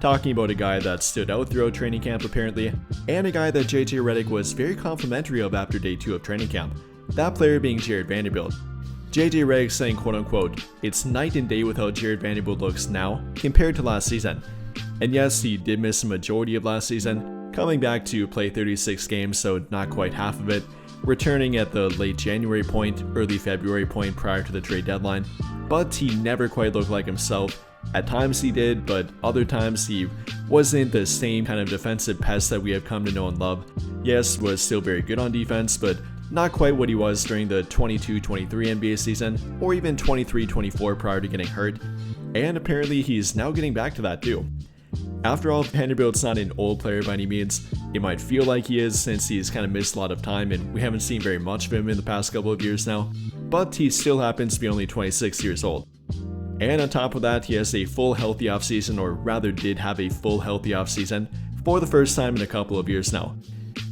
talking about a guy that stood out throughout training camp apparently, and a guy that JJ Redick was very complimentary of after day 2 of training camp, that player being Jared Vanderbilt. JJ Redick saying quote unquote, "It's night and day with how Jared Vanderbilt looks now compared to last season." And yes, he did miss a majority of last season, coming back to play 36 games, so not quite half of it, returning at the late January point, early February point prior to the trade deadline, but he never quite looked like himself. At times he did, but other times he wasn't the same kind of defensive pest that we have come to know and love. Yes, was still very good on defense, but not quite what he was during the 22-23 NBA season, or even 23-24 prior to getting hurt, and apparently he's now getting back to that too. After all, Vanderbilt's not an old player by any means. It might feel like he is since he's kind of missed a lot of time and we haven't seen very much of him in the past couple of years now, but he still happens to be only 26 years old. And on top of that, he has a full healthy offseason, or rather did have a full healthy offseason for the first time in a couple of years now.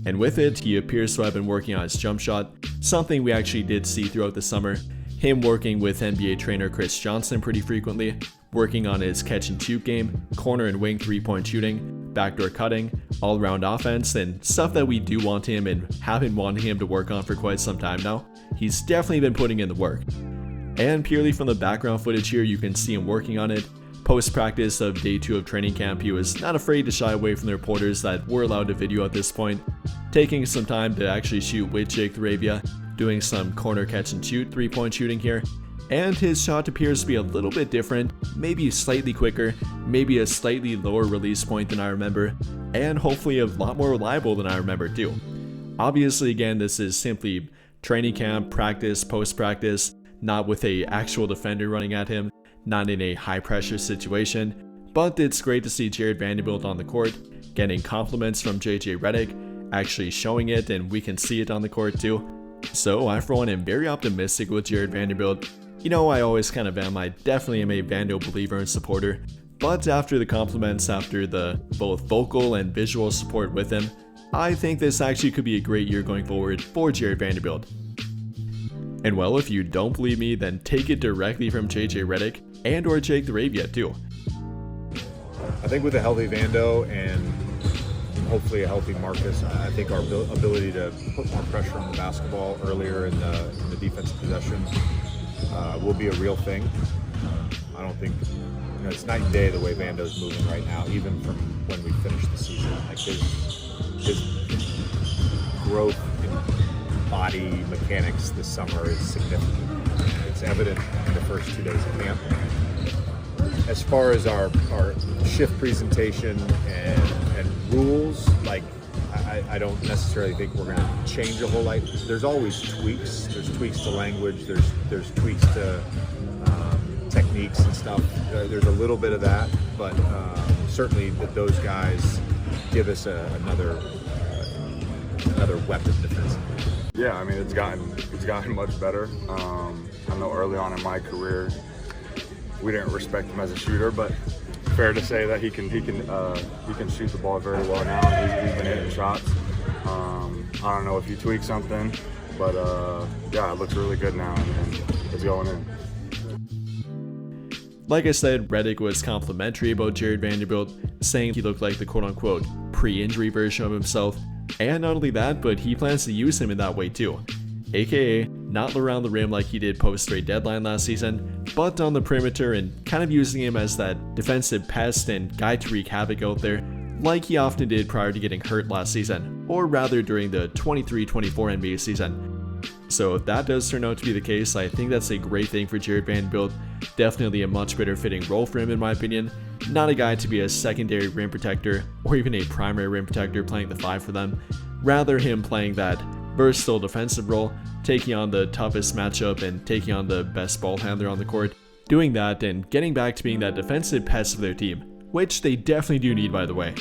And with it, he appears to have been working on his jump shot, something we actually did see throughout the summer, him working with NBA trainer Chris Johnson pretty frequently, working on his catch and shoot game, corner and wing 3-point shooting, backdoor cutting, all-around offense, and stuff that we do want him and have been wanting him to work on for quite some time now. He's definitely been putting in the work. And purely from the background footage here, you can see him working on it. Post-practice of day 2 of training camp, he was not afraid to shy away from the reporters that were allowed to video at this point, taking some time to actually shoot with Jake Laravia, doing some corner catch and shoot 3-point shooting here. And his shot appears to be a little bit different, maybe slightly quicker, maybe a slightly lower release point than I remember, and hopefully a lot more reliable than I remember too. Obviously again, this is simply training camp, practice, post-practice, not with a actual defender running at him, not in a high pressure situation, but it's great to see Jared Vanderbilt on the court, getting compliments from JJ Redick, actually showing it, and we can see it on the court too. So I for one am very optimistic with Jared Vanderbilt. You know, I always kind of am, I definitely am a Vando believer and supporter, but after the compliments, after the both vocal and visual support with him, I think this actually could be a great year going forward for Jared Vanderbilt. And well, if you don't believe me, then take it directly from JJ Redick and or Jake Laravia too. I think with a healthy Vando and hopefully a healthy Marcus, I think our ability to put more pressure on the basketball earlier in the defensive possession will be a real thing. I don't think, it's night and day the way Vando's moving right now, even from when we finished the season. Like his growth in body mechanics this summer is significant. It's evident in the first 2 days of camp. As far as our shift presentation and rules, like I don't necessarily think we're going to change a whole lot. There's always tweaks. There's tweaks to language. There's tweaks to techniques and stuff. There's a little bit of that, but certainly that those guys give us another weapon defensively. Yeah, I mean it's gotten much better. I know early on in my career we didn't respect him as a shooter, but fair to say that he can shoot the ball very well now. He's been hitting shots. I don't know if he tweaked something, but yeah, it looks really good now and it's going in. Like I said, Redick was complimentary about Jared Vanderbilt, saying he looked like the quote-unquote pre-injury version of himself, and not only that, but he plans to use him in that way too. AKA, not around the rim like he did post-trade deadline last season, but on the perimeter and kind of using him as that defensive pest and guy to wreak havoc out there, like he often did prior to getting hurt last season, or rather during the 23-24 NBA season. So if that does turn out to be the case, I think that's a great thing for Jared Vanderbilt. Definitely a much better fitting role for him in my opinion. Not a guy to be a secondary rim protector or even a primary rim protector playing the 5 for them. Rather him playing that versatile defensive role, taking on the toughest matchup and taking on the best ball handler on the court, doing that and getting back to being that defensive pest of their team, which they definitely do need by the way.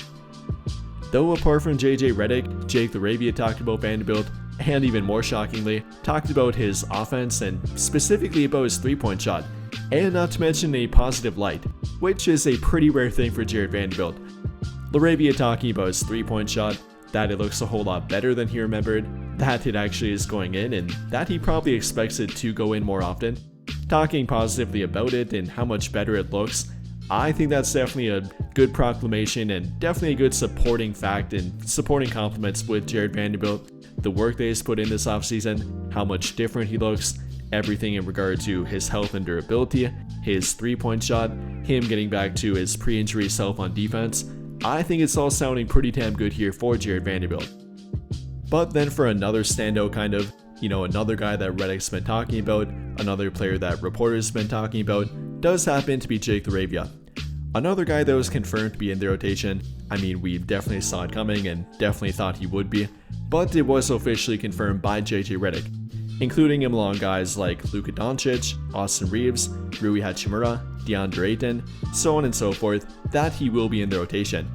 Though apart from JJ Redick, Jake Laravia talked about Vanderbilt, and even more shockingly, talked about his offense and specifically about his 3-point shot, and not to mention a positive light, which is a pretty rare thing for Jared Vanderbilt. Laravia talking about his 3-point shot, that it looks a whole lot better than he remembered, that it actually is going in, and that he probably expects it to go in more often. Talking positively about it and how much better it looks, I think that's definitely a good proclamation and definitely a good supporting fact and supporting compliments with Jared Vanderbilt. The work that he's put in this offseason, how much different he looks, everything in regard to his health and durability, his three-point shot, him getting back to his pre-injury self on defense. I think it's all sounding pretty damn good here for Jared Vanderbilt. But then for another standout kind of, another guy that Redick's been talking about, another player that reporters have been talking about, does happen to be Jake Laravia. Another guy that was confirmed to be in the rotation. I mean, we definitely saw it coming and definitely thought he would be, but it was officially confirmed by JJ Redick, including him along guys like Luka Doncic, Austin Reeves, Rui Hachimura, DeAndre Ayton, so on and so forth, that he will be in the rotation.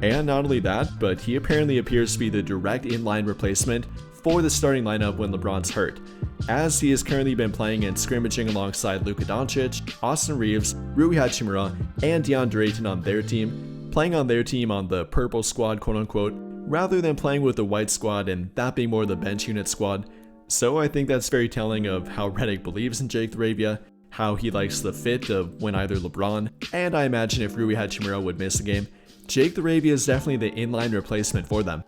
And not only that, but he apparently appears to be the direct inline replacement for the starting lineup when LeBron's hurt, as he has currently been playing and scrimmaging alongside Luka Doncic, Austin Reeves, Rui Hachimura, and DeAndre Ayton on their team, playing on their team on the purple squad quote unquote, rather than playing with the white squad and that being more the bench unit squad. So I think that's very telling of how Redick believes in Jake Laravia, how he likes the fit of when either LeBron, and I imagine if Rui Hachimura would miss a game, Jake Laravia is definitely the inline replacement for them.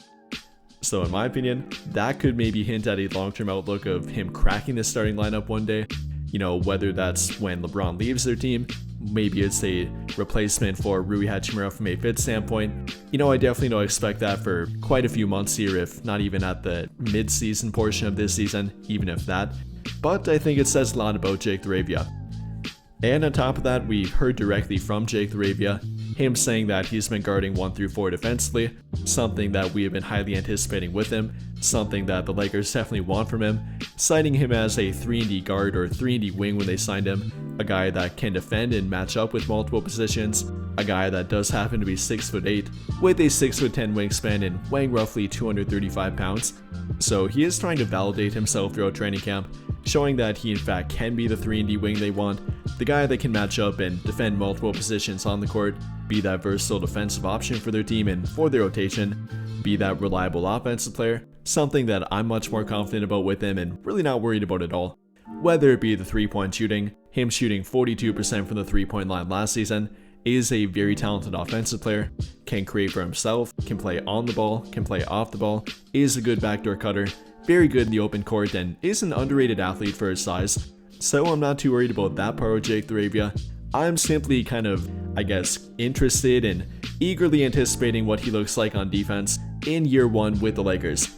So in my opinion, that could maybe hint at a long-term outlook of him cracking the starting lineup one day. Whether that's when LeBron leaves their team, maybe it's a replacement for Rui Hachimura from a fit standpoint. I definitely don't expect that for quite a few months here, if not even at the mid-season portion of this season, even if that. But I think it says a lot about Jake Laravia. And on top of that, we've heard directly from Jake Laravia, him saying that he's been guarding 1 through 4 defensively, something that we have been highly anticipating with him, something that the Lakers definitely want from him, citing him as a 3-and-D guard or 3-and-D wing when they signed him, a guy that can defend and match up with multiple positions, a guy that does happen to be 6'8", with a 6'10" wingspan and weighing roughly 235 pounds. So he is trying to validate himself throughout training camp, showing that he in fact can be the 3-and-D wing they want, the guy that can match up and defend multiple positions on the court, be that versatile defensive option for their team and for their rotation, be that reliable offensive player, something that I'm much more confident about with him and really not worried about at all. Whether it be the 3-point shooting, him shooting 42% from the 3-point line last season, is a very talented offensive player, can create for himself, can play on the ball, can play off the ball, is a good backdoor cutter, very good in the open court, and is an underrated athlete for his size. So I'm not too worried about that part of Jake Laravia. I'm simply kind of, interested and eagerly anticipating what he looks like on defense in year 1 with the Lakers.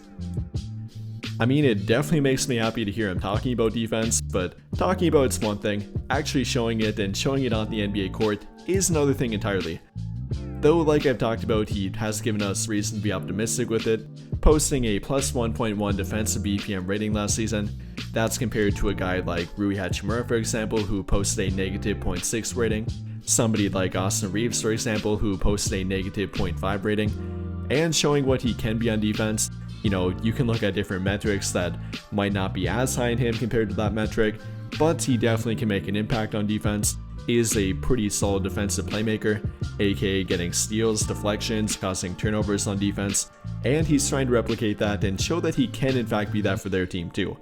I mean, it definitely makes me happy to hear him talking about defense, but talking about it's one thing, actually showing it and showing it on the NBA court is another thing entirely. Though, like I've talked about, he has given us reason to be optimistic with it, posting a plus 1.1 defensive BPM rating last season. That's compared to a guy like Rui Hachimura, for example, who posted a negative 0.6 rating, somebody like Austin Reeves, for example, who posted a negative 0.5 rating, and showing what he can be on defense. You can look at different metrics that might not be as high in him compared to that metric, but he definitely can make an impact on defense, is a pretty solid defensive playmaker, aka getting steals, deflections, causing turnovers on defense, and he's trying to replicate that and show that he can in fact be that for their team too.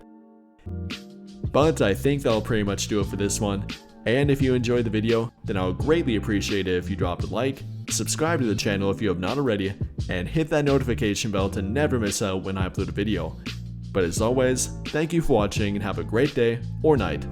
But I think that'll pretty much do it for this one, and if you enjoyed the video, then I would greatly appreciate it if you dropped a like, subscribe to the channel if you have not already, and hit that notification bell to never miss out when I upload a video. But as always, thank you for watching and have a great day or night.